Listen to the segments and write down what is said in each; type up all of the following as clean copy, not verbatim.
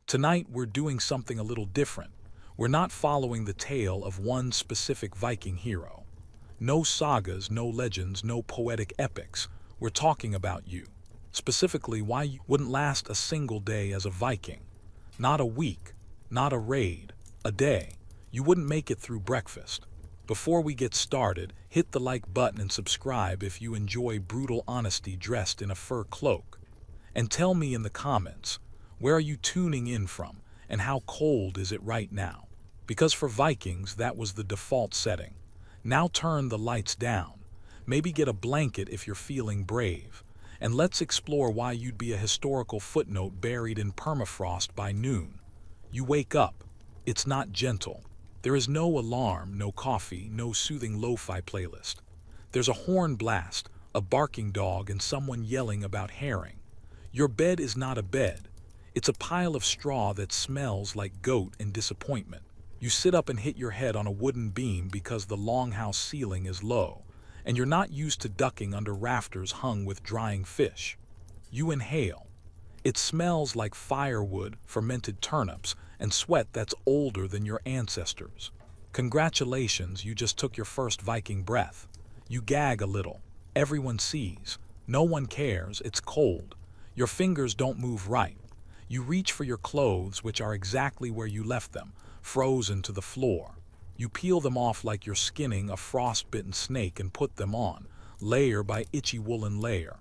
Tonight we're doing something a little different. We're not following the tale of one specific Viking hero. No sagas, no legends, no poetic epics. We're talking about you. Specifically, why you wouldn't last a single day as a Viking. Not a week, not a raid, a day. You wouldn't make it through breakfast. Before we get started, hit the like button and subscribe if you enjoy brutal honesty dressed in a fur cloak. And tell me in the comments, where are you tuning in from, and how cold is it right now? Because for Vikings, that was the default setting. Now turn the lights down. Maybe get a blanket if you're feeling brave. And let's explore why you'd be a historical footnote buried in permafrost by noon. You wake up. It's not gentle. There is no alarm, no coffee, no soothing lo-fi playlist. There's a horn blast, a barking dog, and someone yelling about herring. Your bed is not a bed. It's a pile of straw that smells like goat and disappointment. You sit up and hit your head on a wooden beam because the longhouse ceiling is low, and you're not used to ducking under rafters hung with drying fish. You inhale. It smells like firewood, fermented turnips, and sweat that's older than your ancestors. Congratulations, you just took your first Viking breath. You gag a little. Everyone sees. No one cares. It's cold. Your fingers don't move right. You reach for your clothes, which are exactly where you left them, frozen to the floor. You peel them off like you're skinning a frostbitten snake and put them on, layer by itchy woolen layer.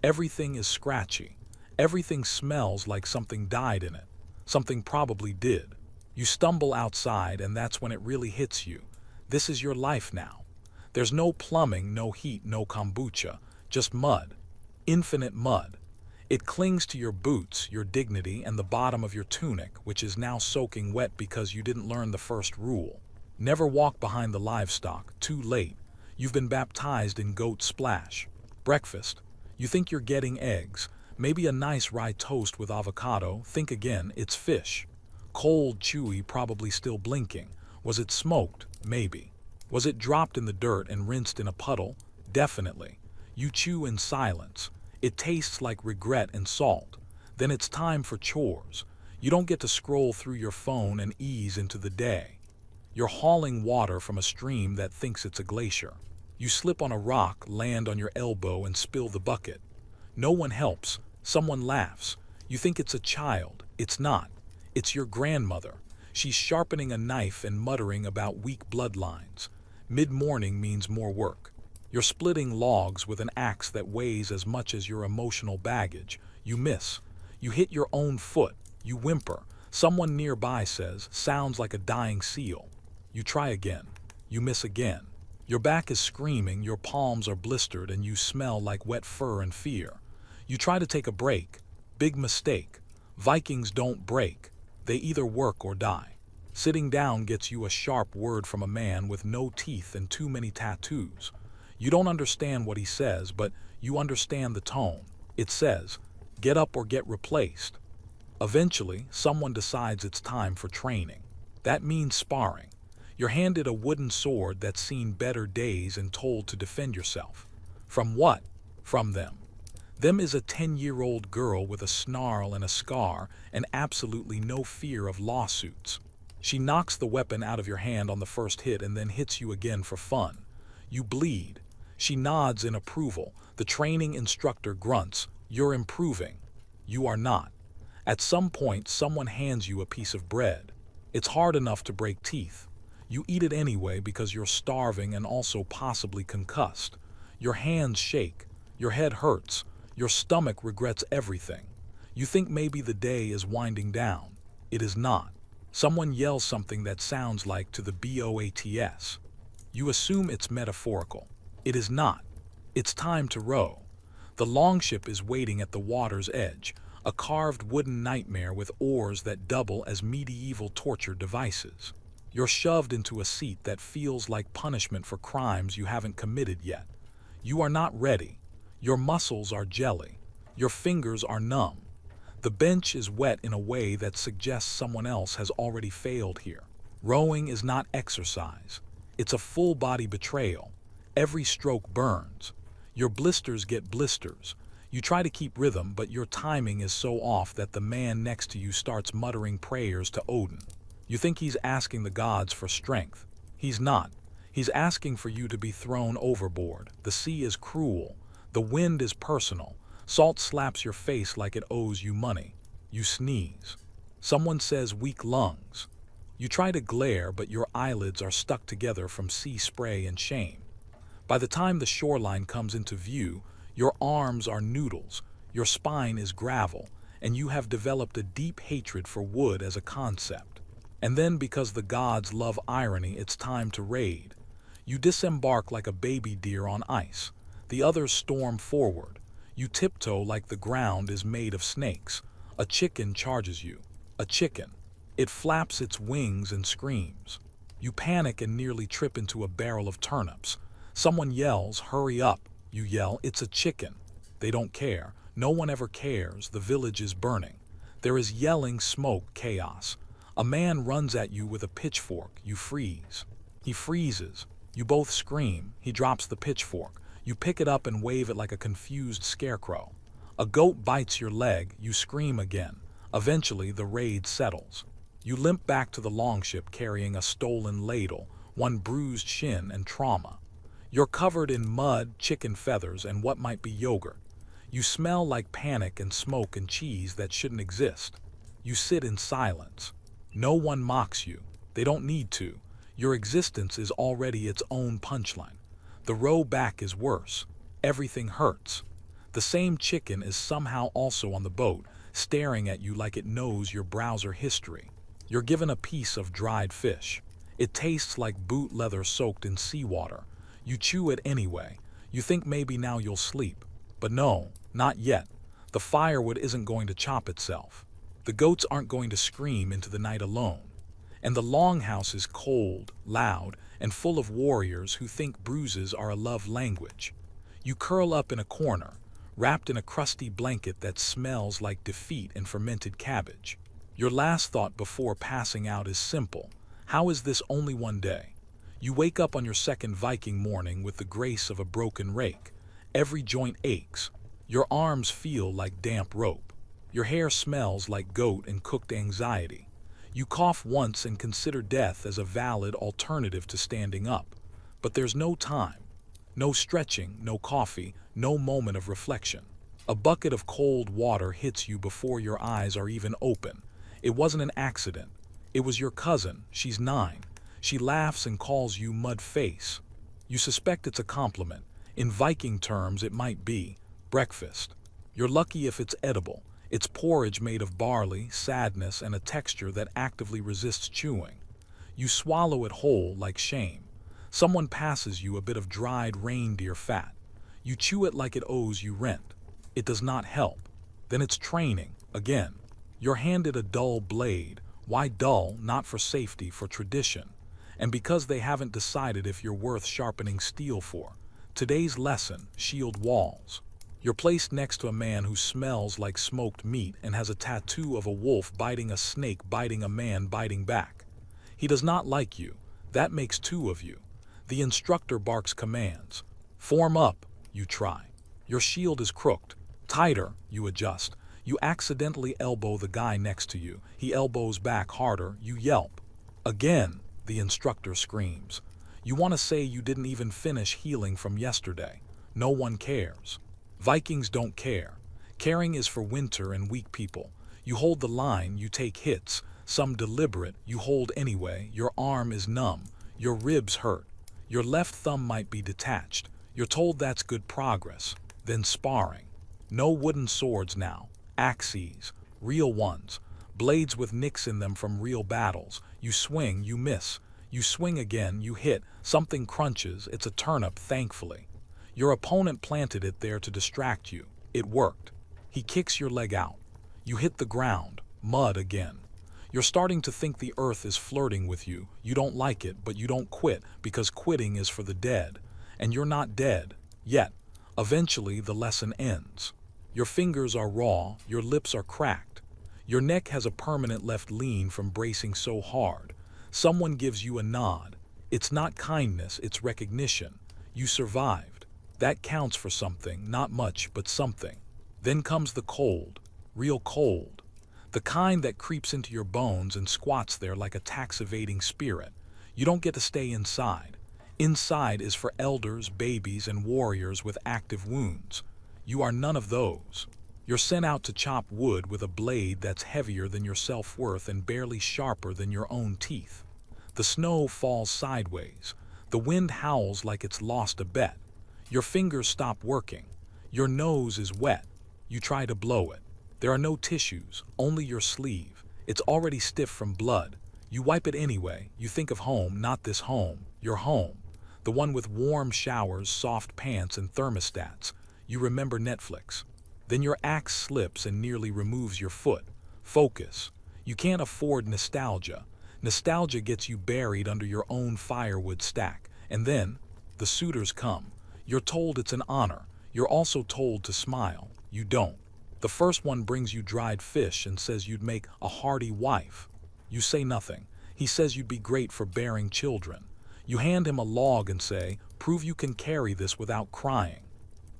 Everything is scratchy. Everything smells like something died in it. Something probably did. You stumble outside, and that's when it really hits you. This is your life now. There's no plumbing, no heat, no kombucha, just mud. Infinite mud. It clings to your boots, your dignity, and the bottom of your tunic, which is now soaking wet because you didn't learn the first rule. Never walk behind the livestock. Too late. You've been baptized in goat splash. Breakfast. You think you're getting eggs. Maybe a nice rye toast with avocado. Think again, it's fish. Cold, chewy, probably still blinking. Was it smoked? Maybe. Was it dropped in the dirt and rinsed in a puddle? Definitely. You chew in silence. It tastes like regret and salt. Then it's time for chores. You don't get to scroll through your phone and ease into the day. You're hauling water from a stream that thinks it's a glacier. You slip on a rock, land on your elbow, and spill the bucket. No one helps. Someone laughs. You think it's a child. It's not. It's your grandmother. She's sharpening a knife and muttering about weak bloodlines. Mid-morning means more work. You're splitting logs with an axe that weighs as much as your emotional baggage. You miss. You hit your own foot. You whimper. Someone nearby says, "Sounds like a dying seal." You try again. You miss again. Your back is screaming, your palms are blistered, and you smell like wet fur and fear. You try to take a break. Big mistake. Vikings don't break. They either work or die. Sitting down gets you a sharp word from a man with no teeth and too many tattoos. You don't understand what he says, but you understand the tone. It says, "Get up or get replaced." Eventually, someone decides it's time for training. That means sparring. You're handed a wooden sword that's seen better days and told to defend yourself. From what? From them. Them is a 10-year-old girl with a snarl and a scar and absolutely no fear of lawsuits. She knocks the weapon out of your hand on the first hit and then hits you again for fun. You bleed. She nods in approval. The training instructor grunts, "You're improving." You are not. At some point, someone hands you a piece of bread. It's hard enough to break teeth. You eat it anyway because you're starving and also possibly concussed. Your hands shake. Your head hurts. Your stomach regrets everything. You think maybe the day is winding down. It is not. Someone yells something that sounds like "to the boats." You assume it's metaphorical. It is not. It's time to row. The longship is waiting at the water's edge, a carved wooden nightmare with oars that double as medieval torture devices. You're shoved into a seat that feels like punishment for crimes you haven't committed yet. You are not ready. Your muscles are jelly. Your fingers are numb. The bench is wet in a way that suggests someone else has already failed here. Rowing is not exercise. It's a full-body betrayal. Every stroke burns. Your blisters get blisters. You try to keep rhythm, but your timing is so off that the man next to you starts muttering prayers to Odin. You think he's asking the gods for strength. He's not. He's asking for you to be thrown overboard. The sea is cruel. The wind is personal. Salt slaps your face like it owes you money. You sneeze. Someone says weak lungs. You try to glare, but your eyelids are stuck together from sea spray and shame. By the time the shoreline comes into view, your arms are noodles, your spine is gravel, and you have developed a deep hatred for wood as a concept. And then, because the gods love irony, it's time to raid. You disembark like a baby deer on ice. The others storm forward. You tiptoe like the ground is made of snakes. A chicken charges you. A chicken. It flaps its wings and screams. You panic and nearly trip into a barrel of turnips. Someone yells, "Hurry up." You yell, "It's a chicken." They don't care. No one ever cares. The village is burning. There is yelling, smoke, chaos. A man runs at you with a pitchfork. You freeze. He freezes. You both scream. He drops the pitchfork. You pick it up and wave it like a confused scarecrow. A goat bites your leg. You scream again. Eventually, the raid settles. You limp back to the longship carrying a stolen ladle, one bruised shin, and trauma. You're covered in mud, chicken feathers, and what might be yogurt. You smell like panic and smoke and cheese that shouldn't exist. You sit in silence. No one mocks you. They don't need to. Your existence is already its own punchline. The row back is worse. Everything hurts. The same chicken is somehow also on the boat, staring at you like it knows your browser history. You're given a piece of dried fish. It tastes like boot leather soaked in seawater. You chew it anyway. You think maybe now you'll sleep. But no, not yet. The firewood isn't going to chop itself. The goats aren't going to scream into the night alone. And the longhouse is cold, loud, and full of warriors who think bruises are a love language. You curl up in a corner, wrapped in a crusty blanket that smells like defeat and fermented cabbage. Your last thought before passing out is simple. How is this only one day? You wake up on your second Viking morning with the grace of a broken rake. Every joint aches. Your arms feel like damp rope. Your hair smells like goat and cooked anxiety. You cough once and consider death as a valid alternative to standing up. But there's no time. No stretching, no coffee, no moment of reflection. A bucket of cold water hits you before your eyes are even open. It wasn't an accident. It was your cousin. She's 9. She laughs and calls you mud face. You suspect it's a compliment. In Viking terms, it might be breakfast. You're lucky if it's edible. It's porridge made of barley, sadness, and a texture that actively resists chewing. You swallow it whole like shame. Someone passes you a bit of dried reindeer fat. You chew it like it owes you rent. It does not help. Then it's training, again. You're handed a dull blade. Why dull? Not for safety, for tradition. And because they haven't decided if you're worth sharpening steel for. Today's lesson, shield walls. You're placed next to a man who smells like smoked meat and has a tattoo of a wolf biting a snake, biting a man, biting back. He does not like you. That makes 2 of you. The instructor barks commands. Form up, you try. Your shield is crooked. Tighter, you adjust. You accidentally elbow the guy next to you. He elbows back harder. You yelp. Again, the instructor screams. You want to say you didn't even finish healing from yesterday. No one cares. Vikings don't care. Caring is for winter and weak people. You hold the line, you take hits, some deliberate, you hold anyway. Your arm is numb. Your ribs hurt. Your left thumb might be detached. You're told that's good progress. Then sparring. No wooden swords now. Axes. Real ones. Blades with nicks in them from real battles. You swing, you miss. You swing again, you hit. Something crunches. It's a turnip, thankfully. Your opponent planted it there to distract you. It worked. He kicks your leg out. You hit the ground. Mud again. You're starting to think the earth is flirting with you. You don't like it, but you don't quit, because quitting is for the dead. And you're not dead. Yet. Eventually, the lesson ends. Your fingers are raw. Your lips are cracked. Your neck has a permanent left lean from bracing so hard. Someone gives you a nod. It's not kindness, it's recognition. You survived. That counts for something, not much, but something. Then comes the cold, real cold. The kind that creeps into your bones and squats there like a tax-evading spirit. You don't get to stay inside. Inside is for elders, babies, and warriors with active wounds. You are none of those. You're sent out to chop wood with a blade that's heavier than your self-worth and barely sharper than your own teeth. The snow falls sideways. The wind howls like it's lost a bet. Your fingers stop working. Your nose is wet. You try to blow it. There are no tissues, only your sleeve. It's already stiff from blood. You wipe it anyway. You think of home, not this home. Your home. The one with warm showers, soft pants, and thermostats. You remember Netflix. Then your axe slips and nearly removes your foot. Focus. You can't afford nostalgia. Nostalgia gets you buried under your own firewood stack. And then, the suitors come. You're told it's an honor. You're also told to smile. You don't. The first one brings you dried fish and says you'd make a hearty wife. You say nothing. He says you'd be great for bearing children. You hand him a log and say, prove you can carry this without crying.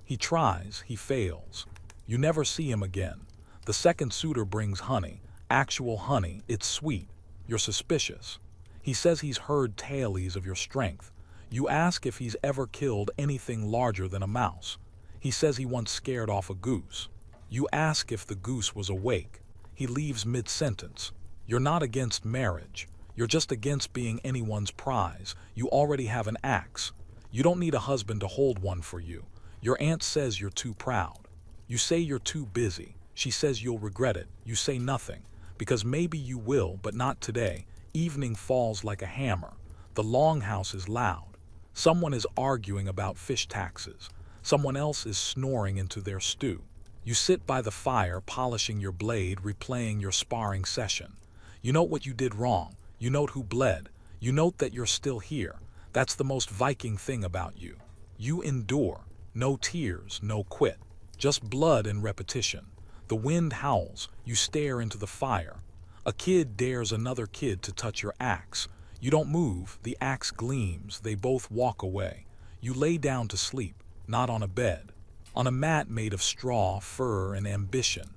He tries, he fails. You never see him again. The second suitor brings honey, actual honey, it's sweet. You're suspicious. He says he's heard tales of your strength. You ask if he's ever killed anything larger than a mouse. He says he once scared off a goose. You ask if the goose was awake. He leaves mid-sentence. You're not against marriage. You're just against being anyone's prize. You already have an axe. You don't need a husband to hold one for you. Your aunt says you're too proud. You say you're too busy. She says you'll regret it. You say nothing. Because maybe you will, but not today. Evening falls like a hammer. The longhouse is loud. Someone is arguing about fish taxes. Someone else is snoring into their stew. You sit by the fire, polishing your blade, replaying your sparring session. You note what you did wrong. You note who bled. You note that you're still here. That's the most Viking thing about you. You endure. No tears, no quit. Just blood and repetition. The wind howls. You stare into the fire. A kid dares another kid to touch your axe. You don't move. The axe gleams. They both walk away. You lay down to sleep, not on a bed. On a mat made of straw, fur, and ambition.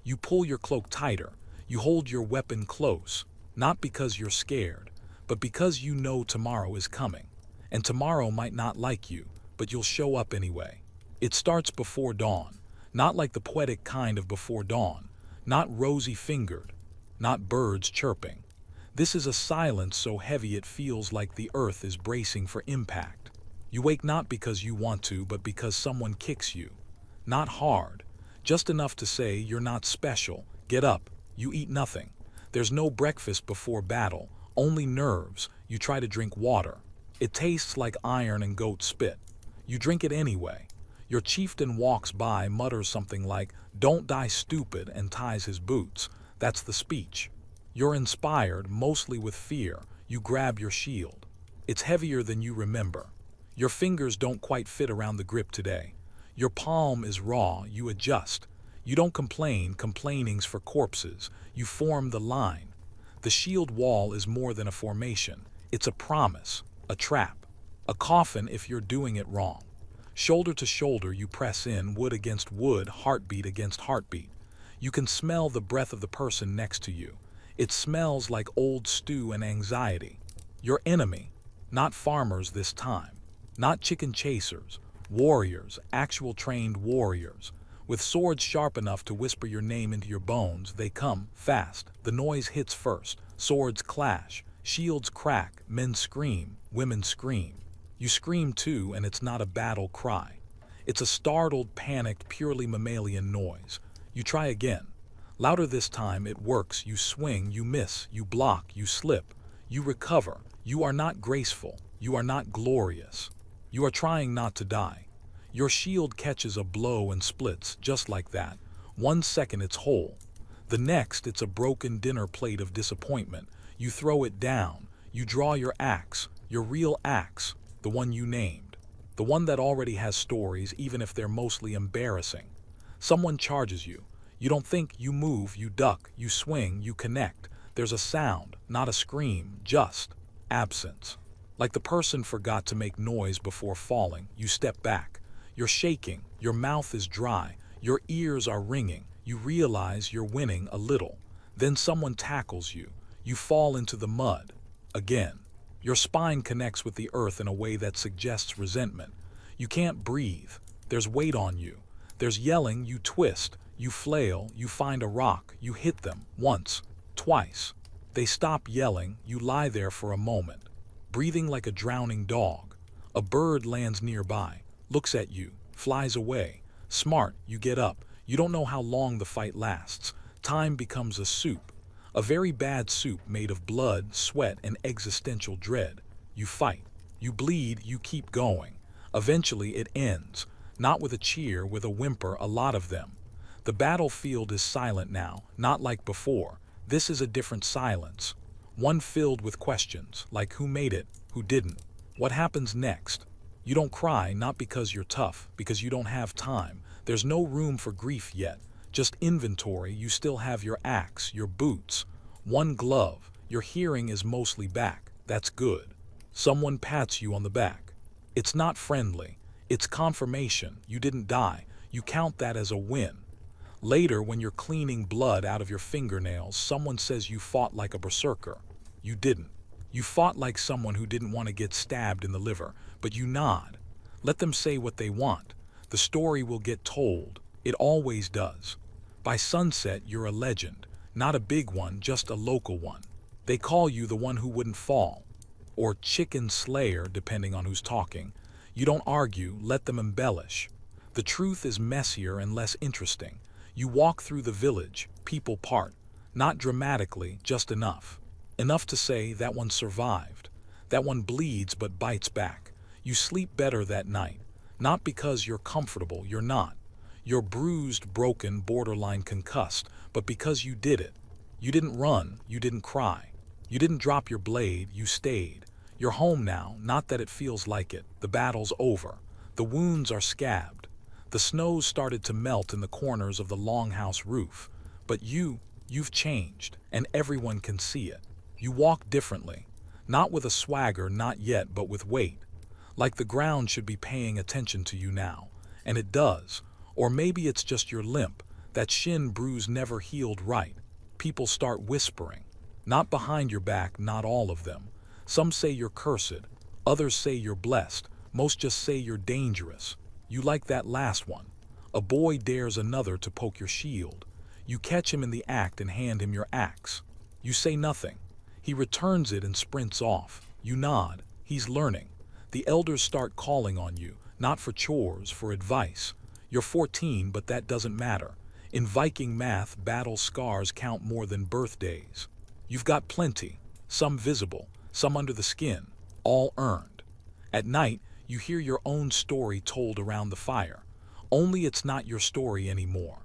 You pull your cloak tighter. You hold your weapon close. Not because you're scared, but because you know tomorrow is coming. And tomorrow might not like you, but you'll show up anyway. It starts before dawn, not like the poetic kind of before dawn, not rosy-fingered, not birds chirping. This is a silence so heavy it feels like the earth is bracing for impact. You wake not because you want to, but because someone kicks you. Not hard, just enough to say you're not special. Get up. You eat nothing. There's no breakfast before battle, only nerves. You try to drink water. It tastes like iron and goat spit. You drink it anyway. Your chieftain walks by, mutters something like, "Don't die stupid," and ties his boots. That's the speech. You're inspired, mostly with fear. You grab your shield. It's heavier than you remember. Your fingers don't quite fit around the grip today. Your palm is raw. You adjust. You don't complain. Complaining's for corpses. You form the line. The shield wall is more than a formation. It's a promise, a trap, a coffin if you're doing it wrong. Shoulder to shoulder, you press in, wood against wood, heartbeat against heartbeat. You can smell the breath of the person next to you. It smells like old stew and anxiety. Your enemy, not farmers this time, not chicken chasers, warriors, actual trained warriors. With swords sharp enough to whisper your name into your bones, they come, fast. The noise hits first. Swords clash. Shields crack. Men scream. Women scream. You scream too, and it's not a battle cry. It's a startled, panicked, purely mammalian noise. You try again. Louder this time, it works. You swing, you miss, you block, you slip. You recover. You are not graceful. You are not glorious. You are trying not to die. Your shield catches a blow and splits, just like that. 1 second it's whole. The next it's a broken dinner plate of disappointment. You throw it down. You draw your axe, your real axe, the one you named. The one that already has stories, even if they're mostly embarrassing. Someone charges you. You don't think, you move, you duck, you swing, you connect. There's a sound, not a scream, just absence. Like the person forgot to make noise before falling, you step back. You're shaking, your mouth is dry, Your ears are ringing. You realize you're winning a little. Then someone tackles you. You fall into the mud. Again. Your spine connects with the earth in a way that suggests resentment. You can't breathe. There's weight on you. There's yelling. You twist. You flail. You find a rock. You hit them. Once. Twice. They stop yelling. You lie there for a moment, breathing like a drowning dog. A bird lands nearby, looks at you, flies away. Smart, you get up. You don't know how long the fight lasts. Time becomes a soup. A very bad soup made of blood, sweat, and existential dread. You fight. You bleed. You keep going. Eventually it ends. Not with a cheer, with a whimper, a lot of them. The battlefield is silent now, not like before. This is a different silence. One filled with questions, like who made it, who didn't, what happens next. You don't cry, not because you're tough, because you don't have time. There's no room for grief yet. Just inventory. You still have your axe, your boots, one glove. Your hearing is mostly back. That's good. Someone pats you on the back. It's not friendly. It's confirmation. You didn't die. You count that as a win. Later, when you're cleaning blood out of your fingernails, someone says you fought like a berserker. You didn't. You fought like someone who didn't want to get stabbed in the liver, but you nod. Let them say what they want. The story will get told. It always does. By sunset, you're a legend. Not a big one, just a local one. They call you the one who wouldn't fall. Or chicken slayer, depending on who's talking. You don't argue, let them embellish. The truth is messier and less interesting. You walk through the village, people part. Not dramatically, just enough. Enough to say that one survived. That one bleeds but bites back. You sleep better that night. Not because you're comfortable, you're not. You're bruised, broken, borderline concussed, but because you did it. You didn't run, you didn't cry. You didn't drop your blade, you stayed. You're home now, not that it feels like it. The battle's over. The wounds are scabbed. The snows started to melt in the corners of the longhouse roof. But you've changed, and everyone can see it. You walk differently. Not with a swagger, not yet, but with weight. Like the ground should be paying attention to you now. And it does. Or maybe it's just your limp. That shin bruise never healed right. People start whispering. Not behind your back, not all of them. Some say you're cursed. Others say you're blessed. Most just say you're dangerous. You like that last one. A boy dares another to poke your shield. You catch him in the act and hand him your axe. You say nothing. He returns it and sprints off. You nod. He's learning. The elders start calling on you, not for chores, for advice. You're 14, but that doesn't matter. In Viking math, battle scars count more than birthdays. You've got plenty, some visible, some under the skin, all earned. At night, you hear your own story told around the fire. Only it's not your story anymore.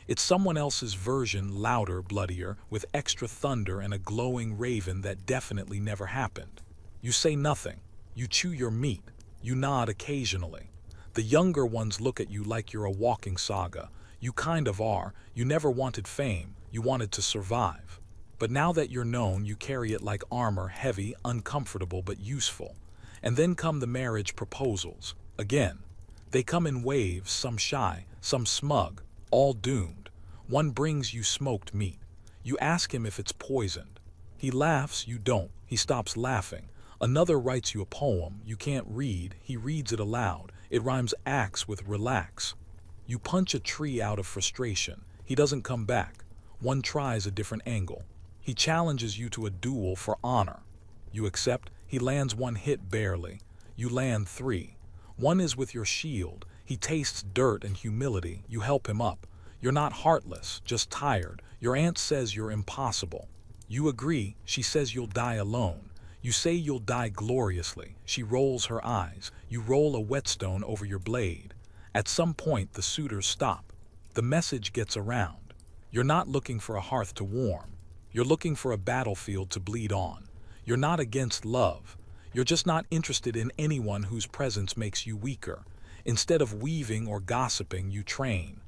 It's someone else's version, louder, bloodier, with extra thunder and a glowing raven that definitely never happened. You say nothing. You chew your meat. You nod occasionally. The younger ones look at you like you're a walking saga. You kind of are. You never wanted fame. You wanted to survive. But now that you're known, you carry it like armor, heavy, uncomfortable, but useful. And then come the marriage proposals. Again. They come in waves, some shy, some smug, all doomed. One brings you smoked meat. You ask him if it's poisoned. He laughs, you don't. He stops laughing. Another writes you a poem you can't read. He reads it aloud. It rhymes axe with relax. You punch a tree out of frustration. He doesn't come back. One tries a different angle. He challenges you to a duel for honor. You accept. He lands one hit barely. You land 3. One is with your shield. He tastes dirt and humility. You help him up. You're not heartless, just tired. Your aunt says you're impossible. You agree. She says you'll die alone. You say you'll die gloriously. She rolls her eyes. You roll a whetstone over your blade. At some point, the suitors stop. The message gets around. You're not looking for a hearth to warm. You're looking for a battlefield to bleed on. You're not against love. You're just not interested in anyone whose presence makes you weaker. Instead of weaving or gossiping, you train.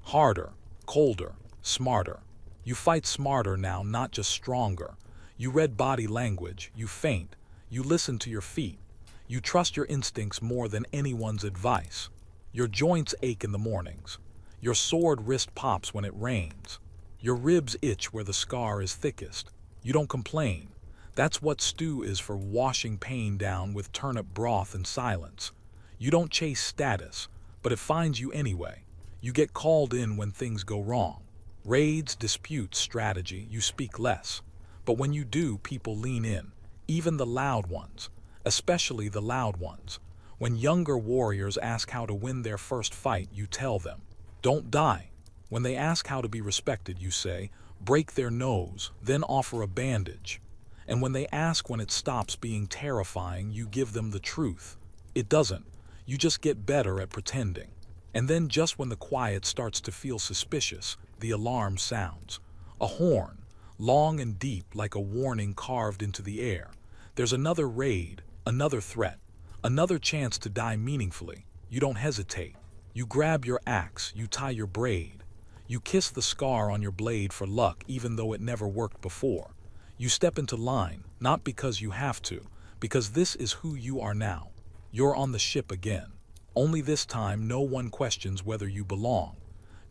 Harder, colder, smarter. You fight smarter now, not just stronger. You read body language, you faint. You listen to your feet. You trust your instincts more than anyone's advice. Your joints ache in the mornings. Your sword wrist pops when it rains. Your ribs itch where the scar is thickest. You don't complain. That's what stew is for, washing pain down with turnip broth and silence. You don't chase status, but it finds you anyway. You get called in when things go wrong. Raids, disputes, strategy, you speak less. But when you do, people lean in, even the loud ones, especially the loud ones. When younger warriors ask how to win their first fight, you tell them, don't die. When they ask how to be respected, you say, break their nose, then offer a bandage. And when they ask when it stops being terrifying, you give them the truth. It doesn't. You just get better at pretending. And then just when the quiet starts to feel suspicious, the alarm sounds. A horn, long and deep like a warning carved into the air. There's another raid, another threat, another chance to die meaningfully. You don't hesitate. You grab your axe, you tie your braid. You kiss the scar on your blade for luck, even though it never worked before. You step into line, not because you have to, because this is who you are now. You're on the ship again. Only this time, no one questions whether you belong.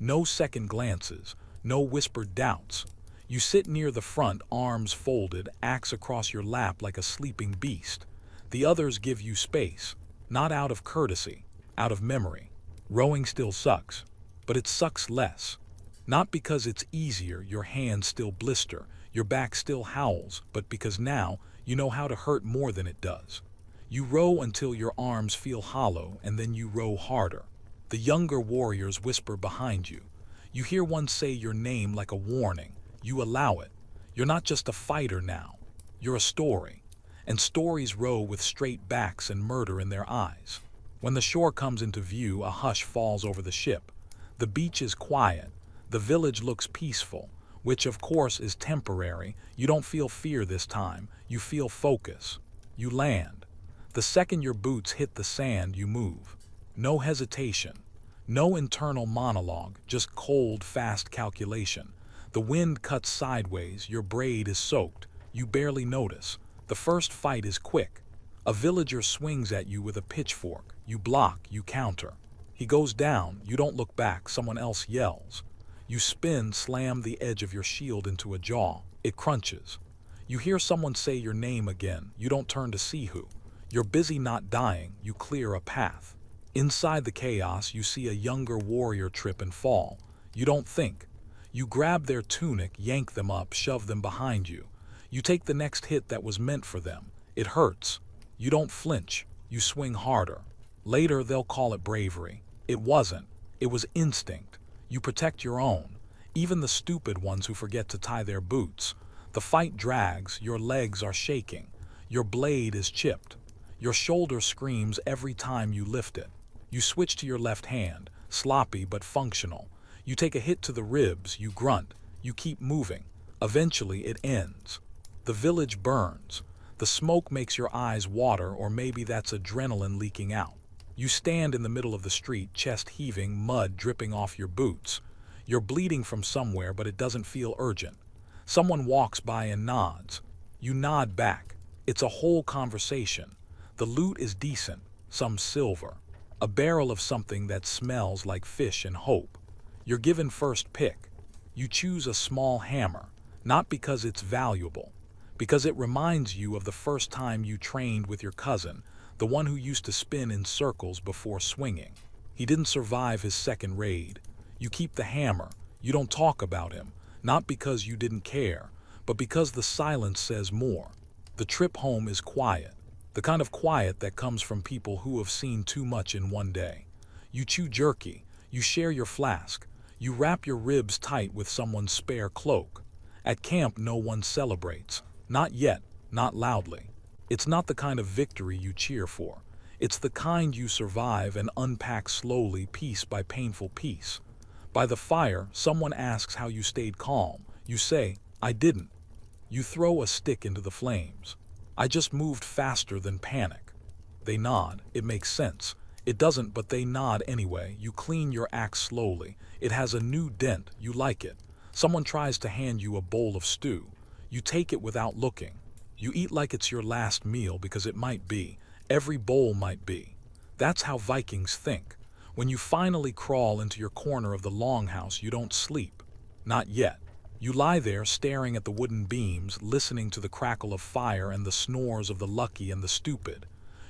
No second glances, no whispered doubts. You sit near the front, arms folded, axe across your lap like a sleeping beast. The others give you space, not out of courtesy, out of memory. Rowing still sucks, but it sucks less. Not because it's easier, your hands still blister, your back still howls, but because now you know how to hurt more than it does. You row until your arms feel hollow, and then you row harder. The younger warriors whisper behind you. You hear one say your name like a warning. You allow it. You're not just a fighter now. You're a story. And stories row with straight backs and murder in their eyes. When the shore comes into view, a hush falls over the ship. The beach is quiet. The village looks peaceful, which of course is temporary. You don't feel fear this time. You feel focus. You land. The second your boots hit the sand, you move. No hesitation. No internal monologue, just cold, fast calculation. The wind cuts sideways, your braid is soaked. You barely notice. The first fight is quick. A villager swings at you with a pitchfork. You block, you counter. He goes down, you don't look back, someone else yells. You spin, slam the edge of your shield into a jaw. It crunches. You hear someone say your name again. You don't turn to see who. You're busy not dying. You clear a path. Inside the chaos, you see a younger warrior trip and fall. You don't think. You grab their tunic, yank them up, shove them behind you. You take the next hit that was meant for them. It hurts. You don't flinch. You swing harder. Later, they'll call it bravery. It wasn't. It was instinct. You protect your own, even the stupid ones who forget to tie their boots. The fight drags, your legs are shaking. Your blade is chipped. Your shoulder screams every time you lift it. You switch to your left hand, sloppy but functional. You take a hit to the ribs, you grunt. You keep moving. Eventually it ends. The village burns. The smoke makes your eyes water, or maybe that's adrenaline leaking out. You stand in the middle of the street, chest heaving, mud dripping off your boots. You're bleeding from somewhere, but it doesn't feel urgent. Someone walks by and nods. You nod back. It's a whole conversation. The loot is decent, some silver. A barrel of something that smells like fish and hope. You're given first pick. You choose a small hammer, not because it's valuable, because it reminds you of the first time you trained with your cousin, the one who used to spin in circles before swinging. He didn't survive his second raid. You keep the hammer. You don't talk about him, not because you didn't care, but because the silence says more. The trip home is quiet, the kind of quiet that comes from people who have seen too much in one day. You chew jerky. You share your flask. You wrap your ribs tight with someone's spare cloak. At camp, no one celebrates. Not yet, not loudly. It's not the kind of victory you cheer for. It's the kind you survive and unpack slowly, piece by painful piece. By the fire, someone asks how you stayed calm. You say, I didn't. You throw a stick into the flames. I just moved faster than panic. They nod. It makes sense. It doesn't, but they nod anyway. You clean your axe slowly. It has a new dent. You like it. Someone tries to hand you a bowl of stew. You take it without looking. You eat like it's your last meal because it might be. Every bowl might be. That's how Vikings think. When you finally crawl into your corner of the longhouse, you don't sleep. Not yet. You lie there staring at the wooden beams, listening to the crackle of fire and the snores of the lucky and the stupid.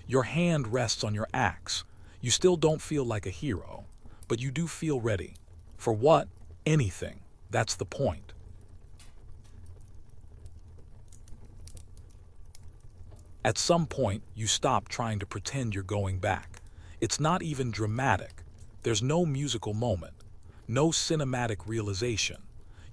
Your hand rests on your axe. You still don't feel like a hero, but you do feel ready. For what? Anything. That's the point. At some point, you stop trying to pretend you're going back. It's not even dramatic. There's no musical moment, no cinematic realization.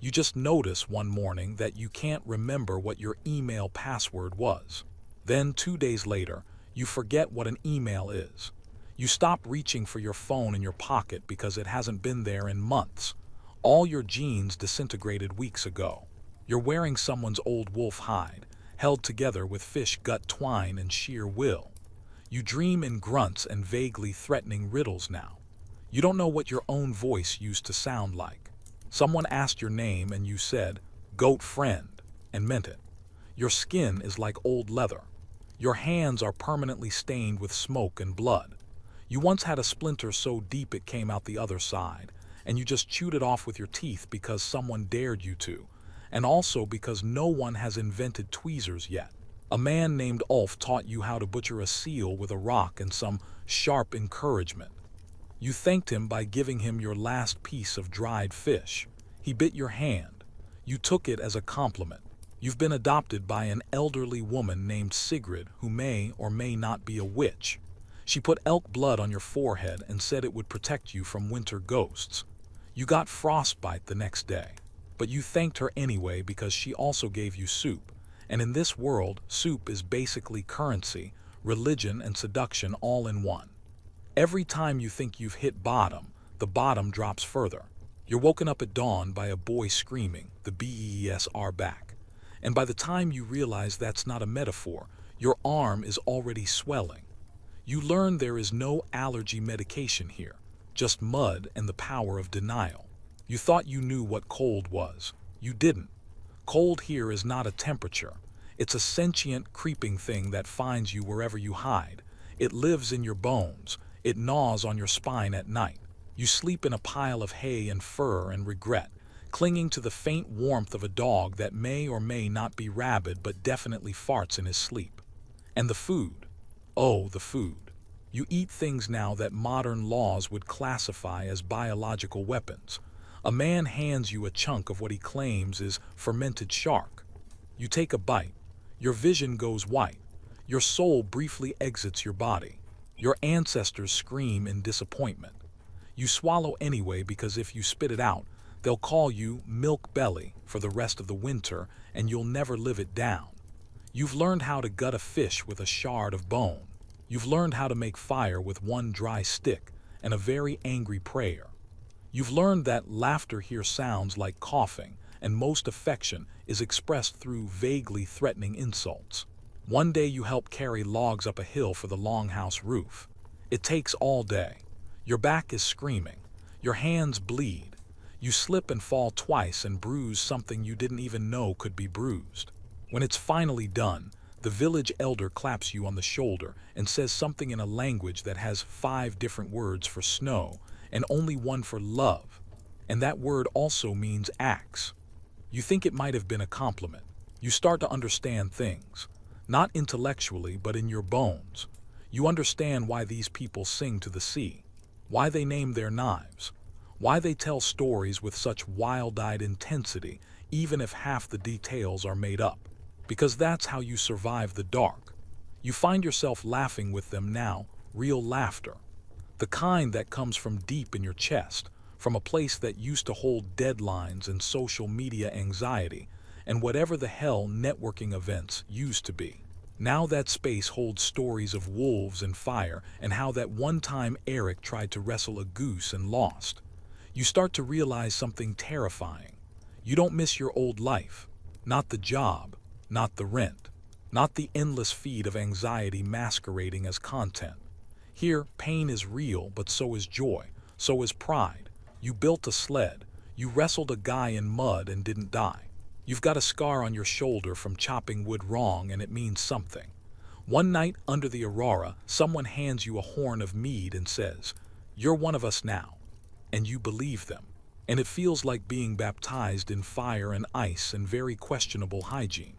You just notice one morning that you can't remember what your email password was. Then 2 days later, you forget what an email is. You stop reaching for your phone in your pocket because it hasn't been there in months. All your jeans disintegrated weeks ago. You're wearing someone's old wolf hide, held together with fish gut twine and sheer will. You dream in grunts and vaguely threatening riddles now. You don't know what your own voice used to sound like. Someone asked your name and you said, "Goat friend," and meant it. Your skin is like old leather. Your hands are permanently stained with smoke and blood. You once had a splinter so deep it came out the other side, and you just chewed it off with your teeth because someone dared you to, and also because no one has invented tweezers yet. A man named Ulf taught you how to butcher a seal with a rock and some sharp encouragement. You thanked him by giving him your last piece of dried fish. He bit your hand. You took it as a compliment. You've been adopted by an elderly woman named Sigrid who may or may not be a witch. She put elk blood on your forehead and said it would protect you from winter ghosts. You got frostbite the next day, but you thanked her anyway because she also gave you soup. And in this world, soup is basically currency, religion, and seduction all in one. Every time you think you've hit bottom, the bottom drops further. You're woken up at dawn by a boy screaming, "The BEES are back." And by the time you realize that's not a metaphor, your arm is already swelling. You learn there is no allergy medication here, just mud and the power of denial. You thought you knew what cold was. You didn't. Cold here is not a temperature. It's a sentient, creeping thing that finds you wherever you hide. It lives in your bones. It gnaws on your spine at night. You sleep in a pile of hay and fur and regret, clinging to the faint warmth of a dog that may or may not be rabid but definitely farts in his sleep. And the food. Oh, the food. You eat things now that modern laws would classify as biological weapons. A man hands you a chunk of what he claims is fermented shark. You take a bite. Your vision goes white. Your soul briefly exits your body. Your ancestors scream in disappointment. You swallow anyway because if you spit it out, they'll call you milk belly for the rest of the winter and you'll never live it down. You've learned how to gut a fish with a shard of bone. You've learned how to make fire with one dry stick and a very angry prayer. You've learned that laughter here sounds like coughing, and most affection is expressed through vaguely threatening insults. One day you help carry logs up a hill for the longhouse roof. It takes all day. Your back is screaming. Your hands bleed. You slip and fall twice and bruise something you didn't even know could be bruised. When it's finally done, the village elder claps you on the shoulder and says something in a language that has 5 different words for snow and only one for love. And that word also means axe. You think it might have been a compliment. You start to understand things. Not intellectually, but in your bones. You understand why these people sing to the sea, why they name their knives, why they tell stories with such wild-eyed intensity, even if half the details are made up. Because that's how you survive the dark. You find yourself laughing with them now, real laughter. The kind that comes from deep in your chest, from a place that used to hold deadlines and social media anxiety, and whatever the hell networking events used to be. Now that space holds stories of wolves and fire and how that one time Eric tried to wrestle a goose and lost. You start to realize something terrifying. You don't miss your old life. Not the job, not the rent, not the endless feed of anxiety masquerading as content. Here, pain is real, but so is joy, so is pride. You built a sled. You wrestled a guy in mud and didn't die. You've got a scar on your shoulder from chopping wood wrong, and it means something. One night under the aurora, someone hands you a horn of mead and says, You're one of us now, and you believe them. And it feels like being baptized in fire and ice and very questionable hygiene.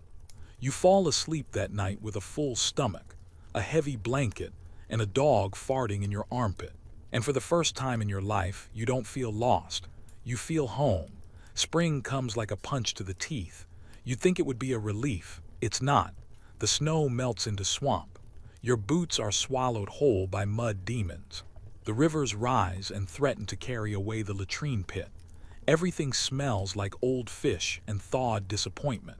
You fall asleep that night with a full stomach, a heavy blanket, and a dog farting in your armpit. And for the first time in your life, you don't feel lost. You feel home. Spring comes like a punch to the teeth. You'd think it would be a relief. It's not. The snow melts into swamp. Your boots are swallowed whole by mud demons. The rivers rise and threaten to carry away the latrine pit. Everything smells like old fish and thawed disappointment.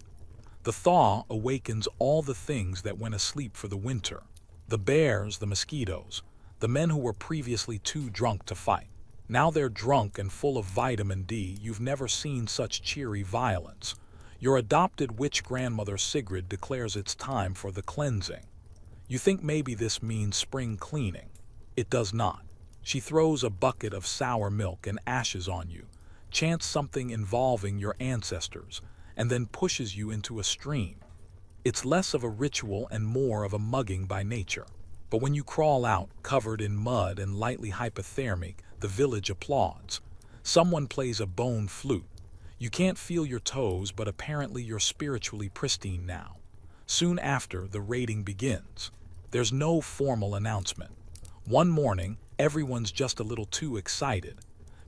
The thaw awakens all the things that went asleep for the winter. The bears, the mosquitoes, the men who were previously too drunk to fight. Now they're drunk and full of vitamin D. You've never seen such cheery violence. Your adopted witch grandmother Sigrid declares it's time for the cleansing. You think maybe this means spring cleaning. It does not. She throws a bucket of sour milk and ashes on you, chants something involving your ancestors, and then pushes you into a stream. It's less of a ritual and more of a mugging by nature. But when you crawl out, covered in mud and lightly hypothermic, the village applauds. Someone plays a bone flute. You can't feel your toes, but apparently you're spiritually pristine now. Soon after, the raiding begins. There's no formal announcement. One morning, everyone's just a little too excited.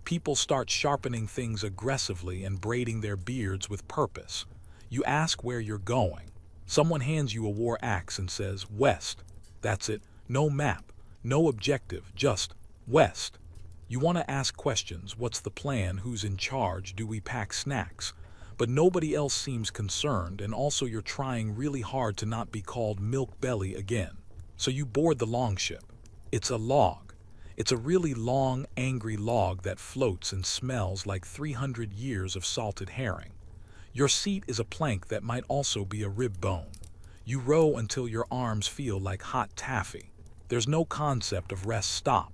People start sharpening things aggressively and braiding their beards with purpose. You ask where you're going. Someone hands you a war axe and says, "West." That's it. No map, no objective, just west. You want to ask questions. What's the plan? Who's in charge? Do we pack snacks? But nobody else seems concerned, and also you're trying really hard to not be called milk belly again. So you board the longship. It's a log. It's a really long, angry log that floats and smells like 300 years of salted herring. Your seat is a plank that might also be a rib bone. You row until your arms feel like hot taffy. There's no concept of rest stop.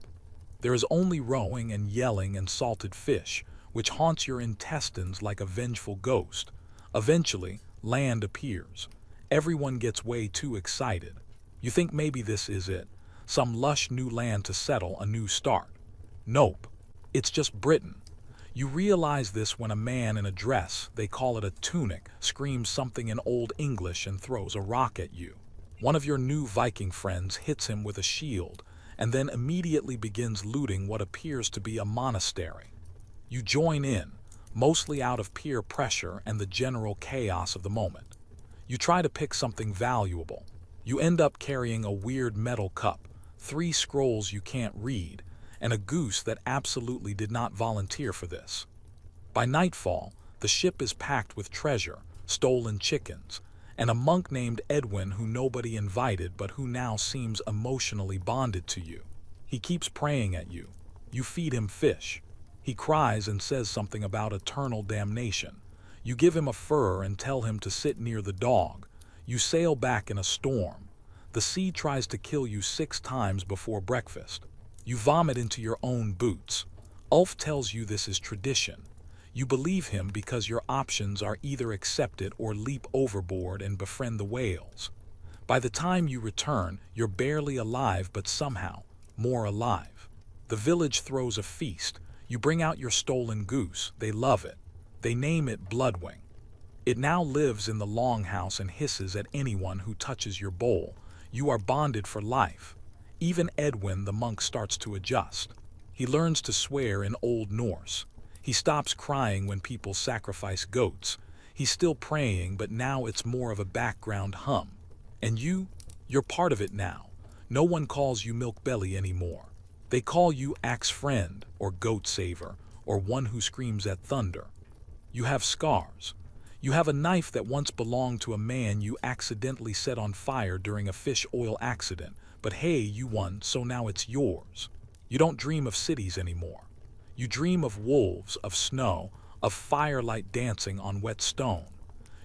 There is only rowing and yelling and salted fish, which haunts your intestines like a vengeful ghost. Eventually, land appears. Everyone gets way too excited. You think maybe this is it. Some lush new land to settle, a new start. Nope. It's just Britain. You realize this when a man in a dress, they call it a tunic, screams something in Old English and throws a rock at you. One of your new Viking friends hits him with a shield, and then immediately begins looting what appears to be a monastery. You join in, mostly out of peer pressure and the general chaos of the moment. You try to pick something valuable. You end up carrying a weird metal cup, 3 scrolls you can't read, and a goose that absolutely did not volunteer for this. By nightfall, the ship is packed with treasure, stolen chickens, and a monk named Edwin who nobody invited but who now seems emotionally bonded to you. He keeps praying at you. You feed him fish. He cries and says something about eternal damnation. You give him a fur and tell him to sit near the dog. You sail back in a storm. The sea tries to kill you 6 times before breakfast. You vomit into your own boots. Ulf tells you this is tradition. You believe him because your options are either accept it or leap overboard and befriend the whales. By the time you return, you're barely alive but somehow more alive. The village throws a feast. You bring out your stolen goose. They love it. They name it Bloodwing. It now lives in the longhouse and hisses at anyone who touches your bowl. You are bonded for life. Even Edwin the monk starts to adjust. He learns to swear in Old Norse. He stops crying when people sacrifice goats. He's still praying, but now it's more of a background hum. And you're part of it now. No one calls you milk belly anymore. They call you axe friend, or goat saver, or one who screams at thunder. You have scars. You have a knife that once belonged to a man you accidentally set on fire during a fish oil accident, but hey, you won, so now it's yours. You don't dream of cities anymore. You dream of wolves, of snow, of firelight dancing on wet stone.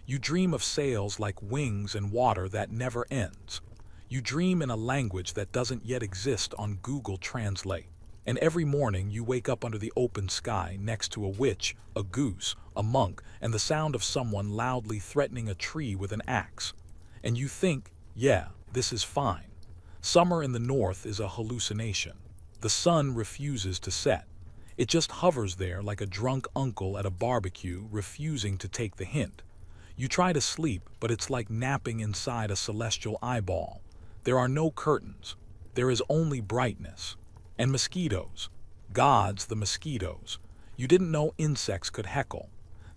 You dream of sails like wings and water that never ends. You dream in a language that doesn't yet exist on Google Translate. And every morning you wake up under the open sky next to a witch, a goose, a monk, and the sound of someone loudly threatening a tree with an axe. And you think, yeah, this is fine. Summer in the north is a hallucination. The sun refuses to set. It just hovers there like a drunk uncle at a barbecue refusing to take the hint. You try to sleep, but it's like napping inside a celestial eyeball. There are no curtains. There is only brightness. And mosquitoes. Gods, the mosquitoes. You didn't know insects could heckle.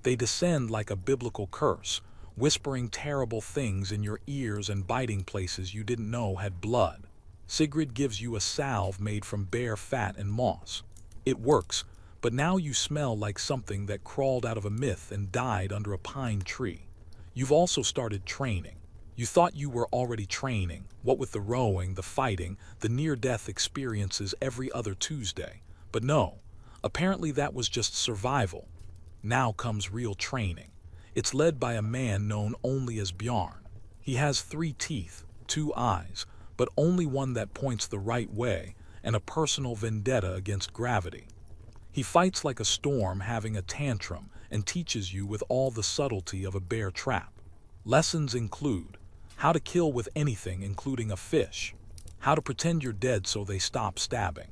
They descend like a biblical curse, whispering terrible things in your ears and biting places you didn't know had blood. Sigrid gives you a salve made from bear fat and moss. It works, but now you smell like something that crawled out of a myth and died under a pine tree. You've also started training. You thought you were already training, what with the rowing, the fighting, the near-death experiences every other Tuesday. But no, apparently that was just survival. Now comes real training. It's led by a man known only as Bjarn. He has 3 teeth, 2 eyes, but only one that points the right way, and a personal vendetta against gravity. He fights like a storm having a tantrum and teaches you with all the subtlety of a bear trap. Lessons include how to kill with anything, including a fish, how to pretend you're dead so they stop stabbing,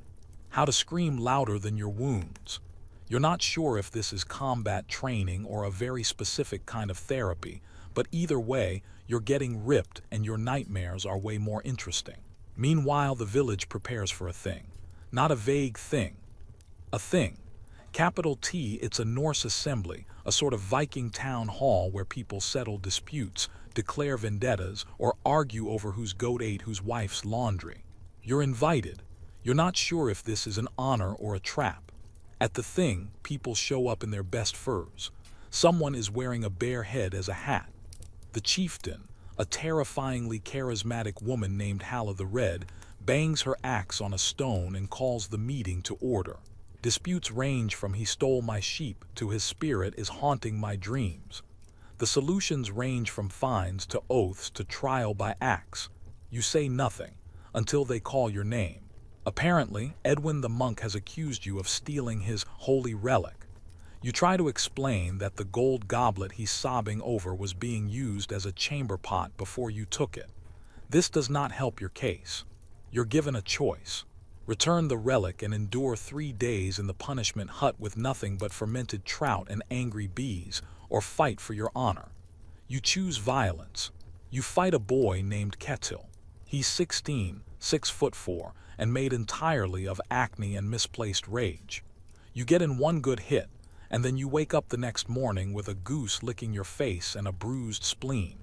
how to scream louder than your wounds. You're not sure if this is combat training or a very specific kind of therapy, but either way, you're getting ripped and your nightmares are way more interesting. Meanwhile, the village prepares for a thing. Not a vague thing. A thing. Capital T, it's a Norse assembly, a sort of Viking town hall where people settle disputes, declare vendettas, or argue over whose goat ate whose wife's laundry. You're invited. You're not sure if this is an honor or a trap. At the thing, people show up in their best furs. Someone is wearing a bear head as a hat. The chieftain, a terrifyingly charismatic woman named Halla the Red, bangs her axe on a stone and calls the meeting to order. Disputes range from "he stole my sheep" to "his spirit is haunting my dreams." The solutions range from fines to oaths to trial by axe. You say nothing until they call your name. Apparently, Edwin the monk has accused you of stealing his holy relic. You try to explain that the gold goblet he's sobbing over was being used as a chamber pot before you took it. This does not help your case. You're given a choice. Return the relic and endure 3 days in the punishment hut with nothing but fermented trout and angry bees, or fight for your honor. You choose violence. You fight a boy named Ketil. He's 16, 6'4", and made entirely of acne and misplaced rage. You get in 1 good hit, and then you wake up the next morning with a goose licking your face and a bruised spleen.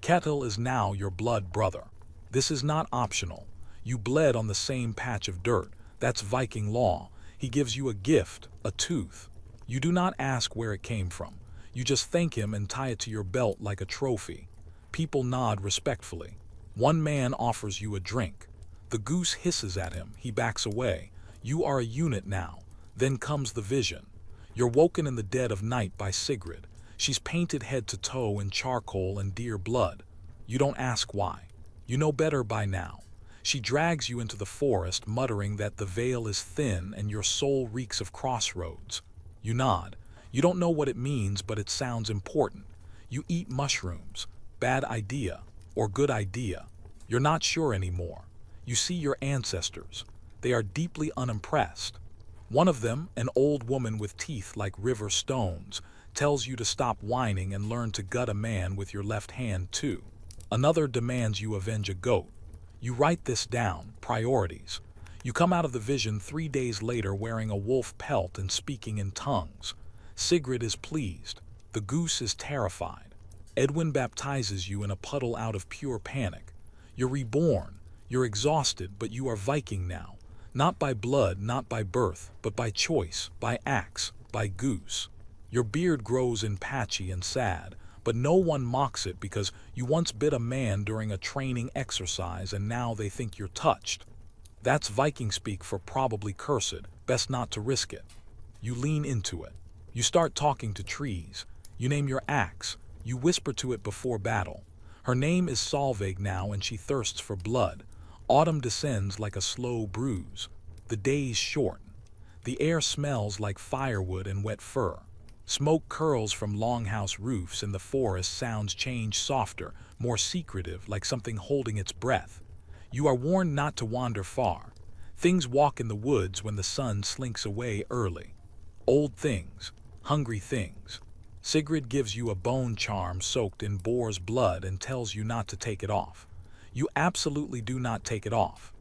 Ketil is now your blood brother. This is not optional. You bled on the same patch of dirt. That's Viking law. He gives you a gift, a tooth. You do not ask where it came from. You just thank him and tie it to your belt like a trophy. People nod respectfully. 1 man offers you a drink. The goose hisses at him. He backs away. You are a unit now. Then comes the vision. You're woken in the dead of night by Sigrid. She's painted head to toe in charcoal and deer blood. You don't ask why. You know better by now. She drags you into the forest, muttering that the veil is thin and your soul reeks of crossroads. You nod. You don't know what it means, but it sounds important. You eat mushrooms. Bad idea, or good idea. You're not sure anymore. You see your ancestors. They are deeply unimpressed. One of them, an old woman with teeth like river stones, tells you to stop whining and learn to gut a man with your left hand too. Another demands you avenge a goat. You write this down, priorities. You come out of the vision 3 days later wearing a wolf pelt and speaking in tongues. Sigrid is pleased. The goose is terrified. Edwin baptizes you in a puddle out of pure panic. You're reborn. You're exhausted, but you are Viking now. Not by blood, not by birth, but by choice, by axe, by goose. Your beard grows in patchy and sad, but no one mocks it because you once bit a man during a training exercise and now they think you're touched. That's Viking speak for probably cursed, best not to risk it. You lean into it. You start talking to trees. You name your axe. You whisper to it before battle. Her name is Solveig now and she thirsts for blood. Autumn descends like a slow bruise. The days shorten. The air smells like firewood and wet fur. Smoke curls from longhouse roofs and the forest sounds change softer, more secretive, like something holding its breath. You are warned not to wander far. Things walk in the woods when the sun slinks away early. Old things, hungry things. Sigrid gives you a bone charm soaked in boar's blood and tells you not to take it off. You absolutely do not take it off.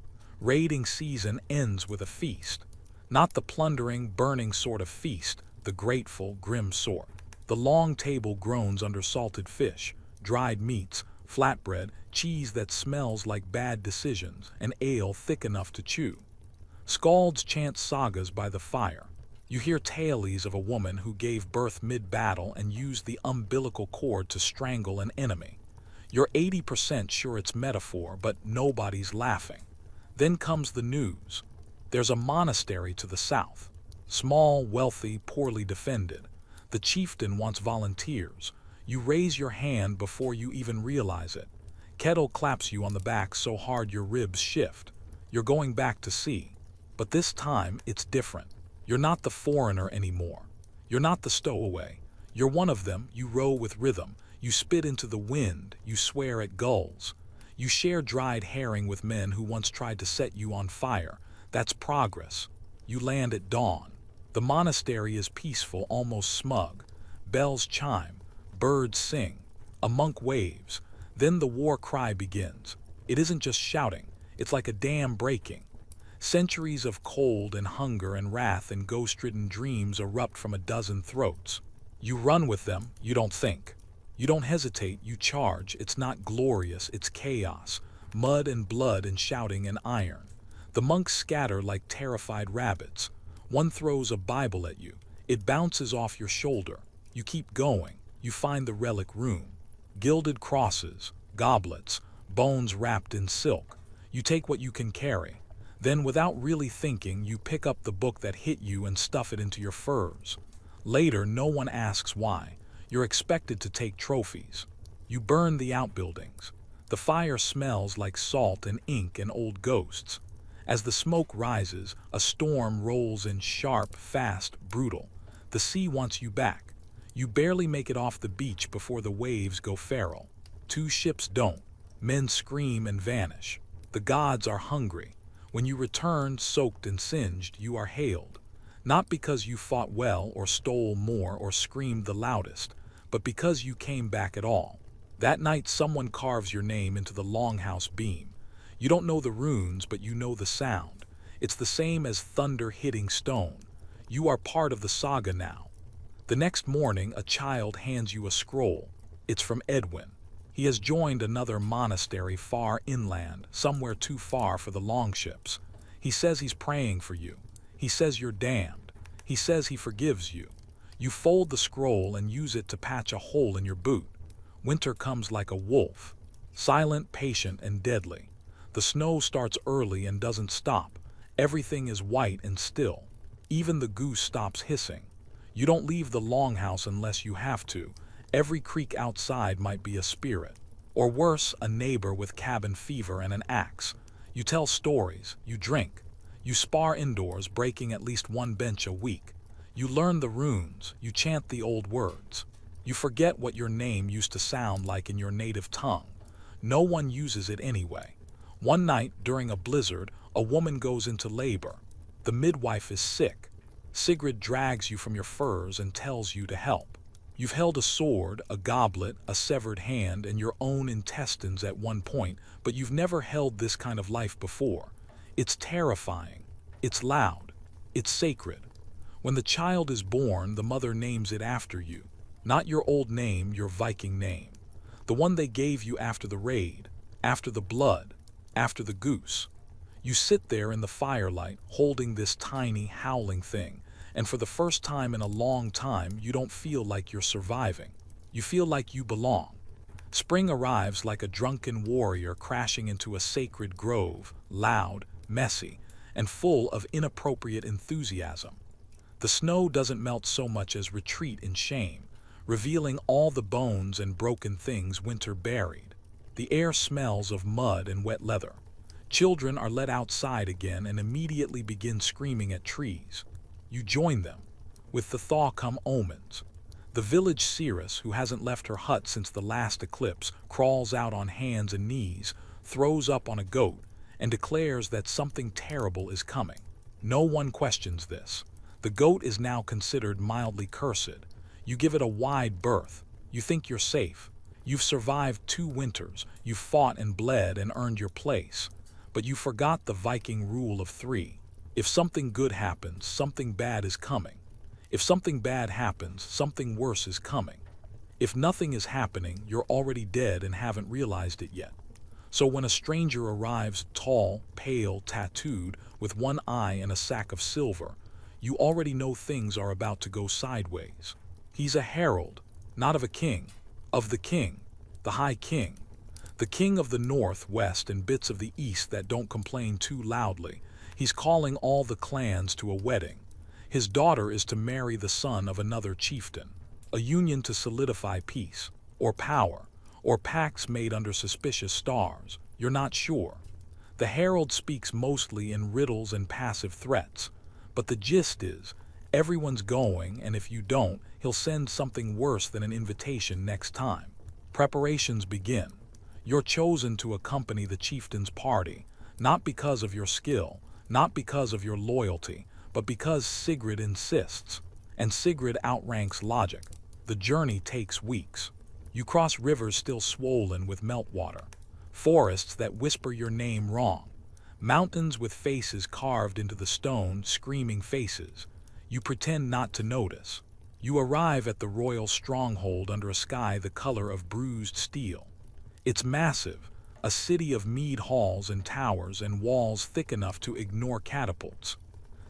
Raiding season ends with a feast. Not the plundering, burning sort of feast, the grateful, grim sort. The long table groans under salted fish, dried meats, flatbread, cheese that smells like bad decisions, and ale thick enough to chew. Skalds chant sagas by the fire. You hear tales of a woman who gave birth mid-battle and used the umbilical cord to strangle an enemy. You're 80% sure it's metaphor, but nobody's laughing. Then comes the news. There's a monastery to the south. Small, wealthy, poorly defended. The chieftain wants volunteers. You raise your hand before you even realize it. Kettle claps you on the back so hard your ribs shift. You're going back to sea. But this time, it's different. You're not the foreigner anymore. You're not the stowaway. You're one of them. You row with rhythm. You spit into the wind. You swear at gulls. You share dried herring with men who once tried to set you on fire. That's progress. You land at dawn. The monastery is peaceful, almost smug. Bells chime. Birds sing. A monk waves. Then the war cry begins. It isn't just shouting. It's like a dam breaking. Centuries of cold and hunger and wrath and ghost-ridden dreams erupt from a dozen throats. You run with them, you don't think. You don't hesitate, you charge. It's not glorious, it's chaos. Mud and blood and shouting and iron. The monks scatter like terrified rabbits. One throws a Bible at you. It bounces off your shoulder. You keep going. You find the relic room. Gilded crosses, goblets, bones wrapped in silk. You take what you can carry. Then, without really thinking, you pick up the book that hit you and stuff it into your furs. Later, no one asks why. You're expected to take trophies. You burn the outbuildings. The fire smells like salt and ink and old ghosts. As the smoke rises, a storm rolls in sharp, fast, brutal. The sea wants you back. You barely make it off the beach before the waves go feral. 2 ships don't. Men scream and vanish. The gods are hungry. When you return, soaked and singed, you are hailed. Not because you fought well or stole more or screamed the loudest, but because you came back at all. That night someone carves your name into the longhouse beam. You don't know the runes, but you know the sound. It's the same as thunder hitting stone. You are part of the saga now. The next morning, a child hands you a scroll. It's from Edwin. He has joined another monastery far inland, somewhere too far for the longships. He says he's praying for you. He says you're damned. He says he forgives you. You fold the scroll and use it to patch a hole in your boot. Winter comes like a wolf, silent, patient, and deadly. The snow starts early and doesn't stop. Everything is white and still. Even the goose stops hissing. You don't leave the longhouse unless you have to. Every creak outside might be a spirit. Or worse, a neighbor with cabin fever and an axe. You tell stories, you drink. You spar indoors, breaking at least one bench a week. You learn the runes, you chant the old words. You forget what your name used to sound like in your native tongue. No one uses it anyway. One night, during a blizzard, a woman goes into labor. The midwife is sick. Sigrid drags you from your furs and tells you to help. You've held a sword, a goblet, a severed hand, and your own intestines at one point, but you've never held this kind of life before. It's terrifying. It's loud. It's sacred. When the child is born, the mother names it after you. Not your old name, your Viking name. The one they gave you after the raid, after the blood, after the goose. You sit there in the firelight, holding this tiny, howling thing, and for the first time in a long time, you don't feel like you're surviving. You feel like you belong. Spring arrives like a drunken warrior crashing into a sacred grove, loud, messy, and full of inappropriate enthusiasm. The snow doesn't melt so much as retreat in shame, revealing all the bones and broken things winter buried. The air smells of mud and wet leather. Children are let outside again and immediately begin screaming at trees. You join them. With the thaw come omens. The village seeress, who hasn't left her hut since the last eclipse, crawls out on hands and knees, throws up on a goat, and declares that something terrible is coming. No one questions this. The goat is now considered mildly cursed. You give it a wide berth. You think you're safe. You've survived 2 winters. You've fought and bled and earned your place. But you forgot the Viking rule of 3. If something good happens, something bad is coming. If something bad happens, something worse is coming. If nothing is happening, you're already dead and haven't realized it yet. So when a stranger arrives, tall, pale, tattooed, with one eye and a sack of silver, you already know things are about to go sideways. He's a herald, not of a king, of the king, the High King. The king of the north, west, and bits of the east that don't complain too loudly. He's calling all the clans to a wedding. His daughter is to marry the son of another chieftain. A union to solidify peace, or power, or pacts made under suspicious stars. You're not sure. The herald speaks mostly in riddles and passive threats, but the gist is, everyone's going, and if you don't, he'll send something worse than an invitation next time. Preparations begin. You're chosen to accompany the chieftain's party, not because of your skill, not because of your loyalty, but because Sigrid insists, and Sigrid outranks logic. The journey takes weeks. You cross rivers still swollen with meltwater, forests that whisper your name wrong, mountains with faces carved into the stone, screaming faces. You pretend not to notice. You arrive at the royal stronghold under a sky the color of bruised steel. It's massive, a city of mead halls and towers and walls thick enough to ignore catapults.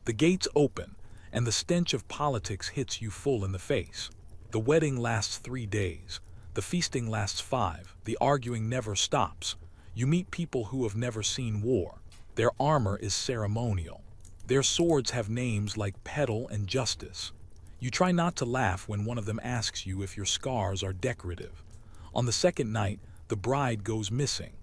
The gates open, and the stench of politics hits you full in the face. The wedding lasts 3 days. The feasting lasts 5. The arguing never stops. You meet people who have never seen war. Their armor is ceremonial. Their swords have names like Petal and Justice. You try not to laugh when one of them asks you if your scars are decorative. On the second night, the bride goes missing.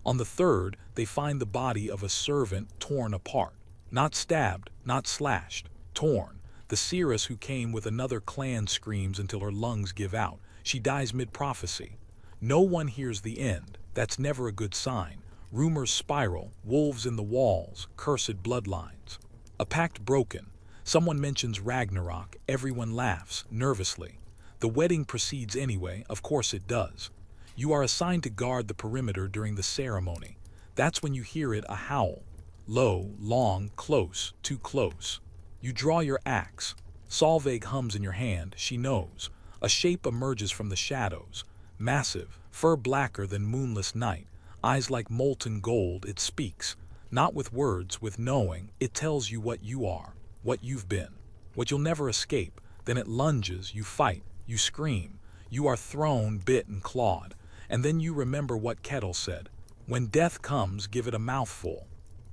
On the third, they find the body of a servant torn apart. Not stabbed, not slashed, torn. The seeress who came with another clan screams until her lungs give out. She dies mid-prophecy. No one hears the end. That's never a good sign. Rumors spiral, wolves in the walls, cursed bloodlines. A pact broken. Someone mentions Ragnarok. Everyone laughs, nervously. The wedding proceeds anyway, of course it does. You are assigned to guard the perimeter during the ceremony. That's when you hear it, a howl. Low, long, close, too close. You draw your axe. Solveig hums in your hand, she knows. A shape emerges from the shadows. Massive, fur blacker than moonless night, eyes like molten gold. It speaks. Not with words, with knowing. It tells you what you are, what you've been, what you'll never escape. Then it lunges, you fight, you scream. You are thrown, bit and clawed. And then you remember what Kettle said. When death comes, give it a mouthful.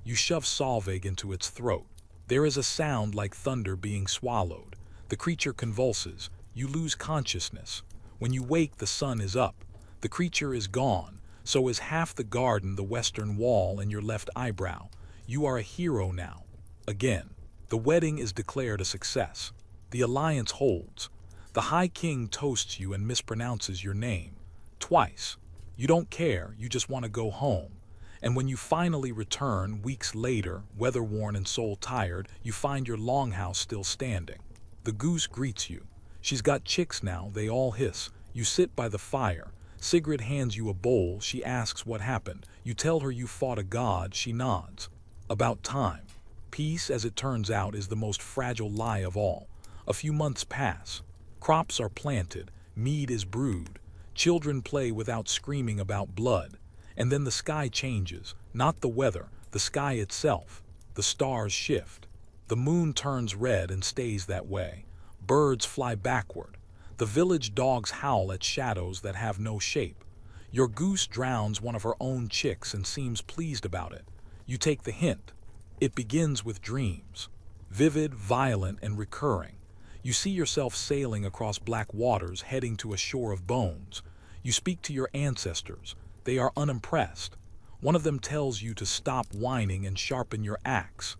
You shove Solveig into its throat. There is a sound like thunder being swallowed. The creature convulses. You lose consciousness. When you wake, the sun is up. The creature is gone. So is half the garden, the western wall, and your left eyebrow. You are a hero now. Again. The wedding is declared a success. The alliance holds. The High King toasts you and mispronounces your name. Twice. You don't care, you just want to go home. And when you finally return, weeks later, weather-worn and soul-tired, you find your longhouse still standing. The goose greets you. She's got chicks now, they all hiss. You sit by the fire. Sigrid hands you a bowl. She asks what happened. You tell her you fought a god. She nods. About time. Peace, as it turns out, is the most fragile lie of all. A few months pass. Crops are planted. Mead is brewed. Children play without screaming about blood. And then the sky changes. Not the weather, the sky itself. The stars shift. The moon turns red and stays that way. Birds fly backward. The village dogs howl at shadows that have no shape. Your goose drowns one of her own chicks and seems pleased about it. You take the hint. It begins with dreams. Vivid, violent, and recurring. You see yourself sailing across black waters, heading to a shore of bones. You speak to your ancestors. They are unimpressed. One of them tells you to stop whining and sharpen your axe.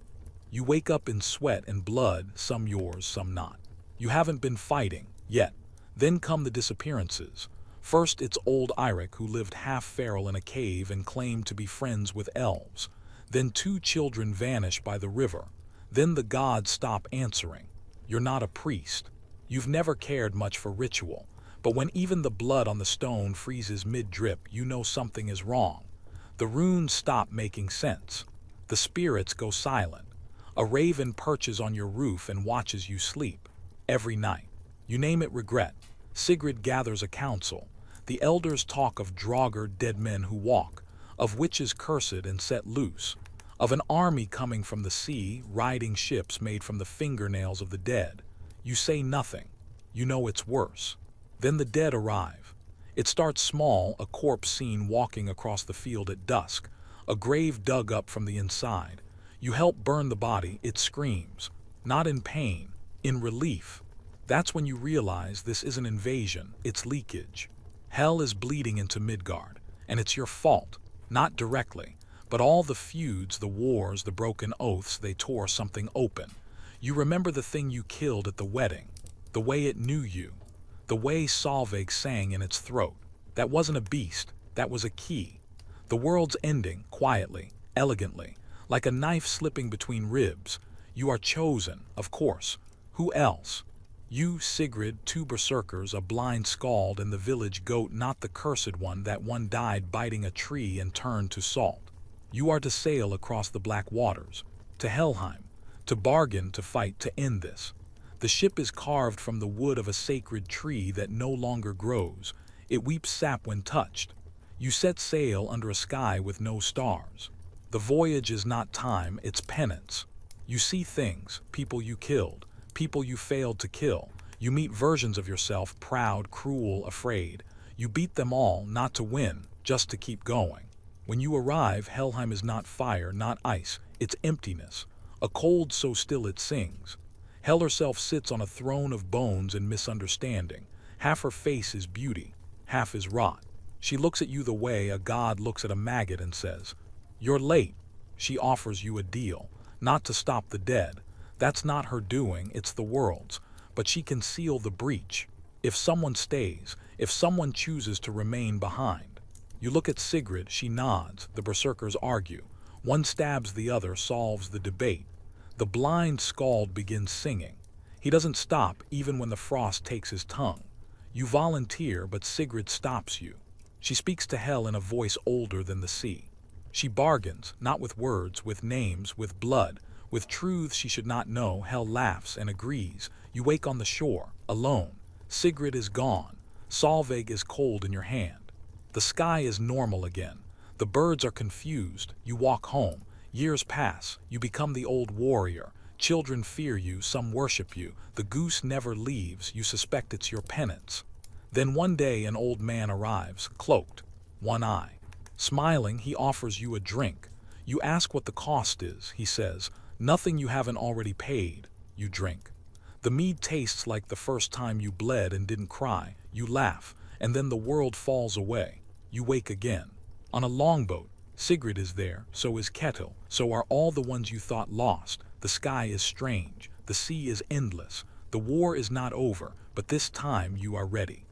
You wake up in sweat and blood, some yours, some not. You haven't been fighting, yet. Then come the disappearances. First, it's old Eirik, who lived half feral in a cave and claimed to be friends with elves. Then 2 children vanish by the river. Then the gods stop answering. You're not a priest. You've never cared much for ritual. But when even the blood on the stone freezes mid-drip, you know something is wrong. The runes stop making sense. The spirits go silent. A raven perches on your roof and watches you sleep. Every night. You name it regret. Sigrid gathers a council. The elders talk of Draugr dead men who walk, of witches cursed and set loose, of an army coming from the sea, riding ships made from the fingernails of the dead. You say nothing. You know it's worse. Then the dead arrive. It starts small, a corpse seen walking across the field at dusk, a grave dug up from the inside. You help burn the body, it screams. Not in pain, in relief. That's when you realize this isn't invasion, it's leakage. Hell is bleeding into Midgard, and it's your fault, not directly, but all the feuds, the wars, the broken oaths, they tore something open. You remember the thing you killed at the wedding, the way it knew you, the way Solveig sang in its throat. That wasn't a beast, that was a key. The world's ending, quietly, elegantly, like a knife slipping between ribs. You are chosen, of course. Who else? You, Sigrid, 2 berserkers, a blind skald, and the village goat, not the cursed one, that one died biting a tree and turned to salt. You are to sail across the black waters, to Helheim, to bargain, to fight, to end this. The ship is carved from the wood of a sacred tree that no longer grows. It weeps sap when touched. You set sail under a sky with no stars. The voyage is not time, it's penance. You see things, people you killed, people you failed to kill. You meet versions of yourself, proud, cruel, afraid. You beat them all, not to win, just to keep going. When you arrive, Helheim is not fire, not ice, it's emptiness. A cold so still it sings. Hel herself sits on a throne of bones and misunderstanding. Half her face is beauty, half is rot. She looks at you the way a god looks at a maggot and says, "You're late." She offers you a deal, not to stop the dead. That's not her doing, it's the world's. But she can seal the breach. If someone stays, if someone chooses to remain behind. You look at Sigrid, she nods, the berserkers argue. One stabs the other, solves the debate. The blind skald begins singing. He doesn't stop even when the frost takes his tongue. You volunteer, but Sigrid stops you. She speaks to Hel in a voice older than the sea. She bargains, not with words, with names, with blood, with truths she should not know. Hel laughs and agrees. You wake on the shore, alone. Sigrid is gone. Solveig is cold in your hand. The sky is normal again. The birds are confused. You walk home. Years pass. You become the old warrior. Children fear you, some worship you. The goose never leaves. You suspect it's your penance. Then one day an old man arrives, cloaked, one eye. Smiling, he offers you a drink. You ask what the cost is. He says, "Nothing you haven't already paid." You drink. The mead tastes like the first time you bled and didn't cry. You laugh, and then the world falls away. You wake again. On a longboat. Sigrid is there, so is Ketil, so are all the ones you thought lost. The sky is strange. The sea is endless. The war is not over, but this time you are ready.